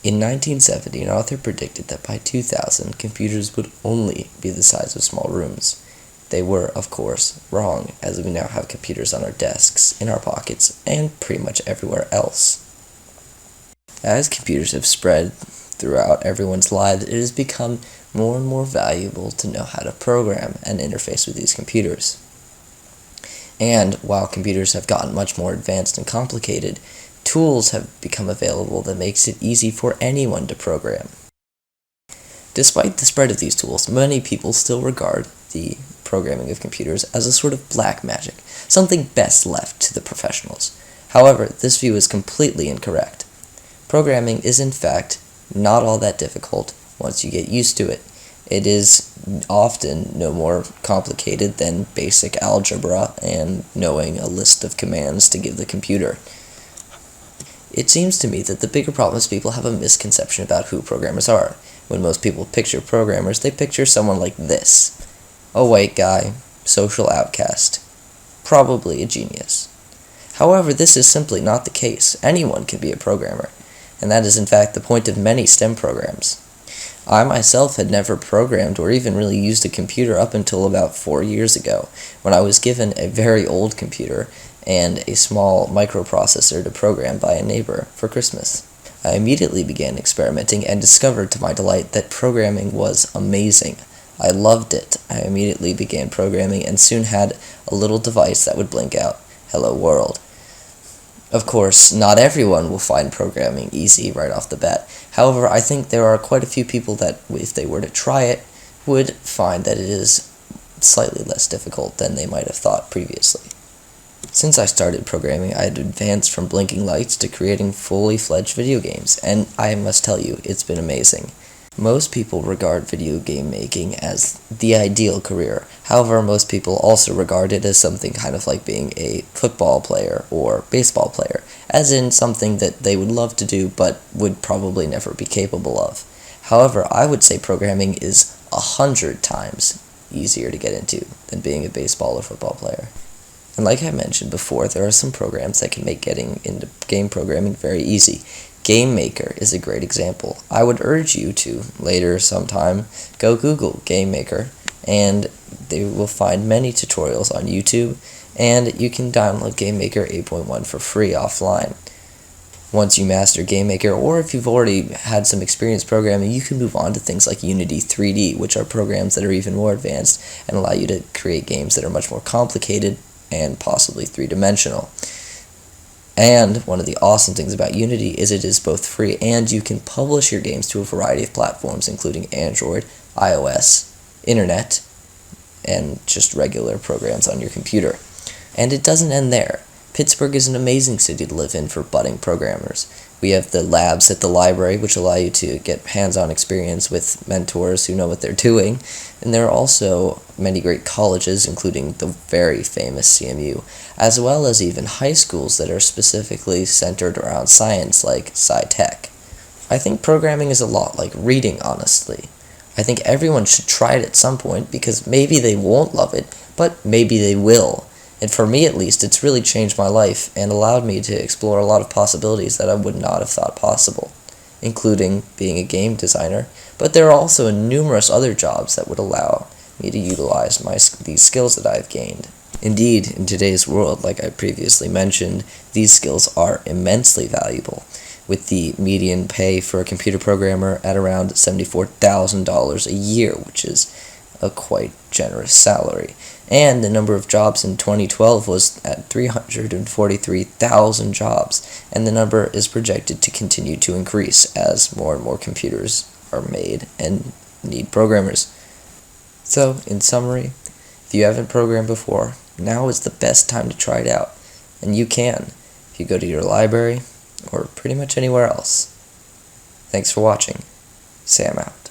In 1970, an author predicted that by 2000, computers would only be the size of small rooms. They were, of course, wrong, as we now have computers on our desks, in our pockets, and pretty much everywhere else. As computers have spread throughout everyone's lives, it has become more and more valuable to know how to program and interface with these computers. And while computers have gotten much more advanced and complicated, tools have become available that makes it easy for anyone to program. Despite the spread of these tools, many people still regard the programming of computers as a sort of black magic, something best left to the professionals. However, this view is completely incorrect. Programming is in fact not all that difficult once you get used to it. It is often no more complicated than basic algebra and knowing a list of commands to give the computer. It seems to me that the bigger problem is people have a misconception about who programmers are. When most people picture programmers, they picture someone like this. A white guy, social outcast, probably a genius. However, this is simply not the case. Anyone can be a programmer, and that is in fact the point of many STEM programs. I myself had never programmed or even really used a computer up until about 4 years ago, when I was given a very old computer and a small microprocessor to program by a neighbor for Christmas. I immediately began experimenting and discovered to my delight that programming was amazing. I loved it. I immediately began programming and soon had a little device that would blink out, "Hello World." Of course, not everyone will find programming easy right off the bat. However, I think there are quite a few people that, if they were to try it, would find that it is slightly less difficult than they might have thought previously. Since I started programming, I had advanced from blinking lights to creating fully fledged video games, and I must tell you, it's been amazing. Most people regard video game making as the ideal career. However, most people also regard it as something kind of like being a football player or baseball player, as in something that they would love to do but would probably never be capable of. However, I would say programming is 100 times easier to get into than being a baseball or football player. And like I mentioned before, there are some programs that can make getting into game programming very easy. Game Maker is a great example. I would urge you to, later sometime, go Google Game Maker, and they will find many tutorials on YouTube, and you can download Game Maker 8.1 for free offline. Once you master Game Maker, or if you've already had some experience programming, you can move on to things like Unity 3D, which are programs that are even more advanced and allow you to create games that are much more complicated and possibly three-dimensional. And one of the awesome things about Unity is it is both free and you can publish your games to a variety of platforms, including Android, iOS, Internet, and just regular programs on your computer. And it doesn't end there. Pittsburgh is an amazing city to live in for budding programmers. We have the labs at the library, which allow you to get hands-on experience with mentors who know what they're doing. And there are also many great colleges, including the very famous CMU, as well as even high schools that are specifically centered around science, like SciTech. I think programming is a lot like reading, honestly. I think everyone should try it at some point, because maybe they won't love it, but maybe they will. And for me at least, it's really changed my life and allowed me to explore a lot of possibilities that I would not have thought possible, including being a game designer. But there are also numerous other jobs that would allow me to utilize these skills that I've gained. Indeed, in today's world, like I previously mentioned, these skills are immensely valuable, with the median pay for a computer programmer at around $74,000 a year, which is a quite generous salary. And the number of jobs in 2012 was at 343,000 jobs, and the number is projected to continue to increase as more and more computers are made and need programmers. So, in summary, if you haven't programmed before, now is the best time to try it out, and you can if you go to your library or pretty much anywhere else. Thanks for watching. Sam out.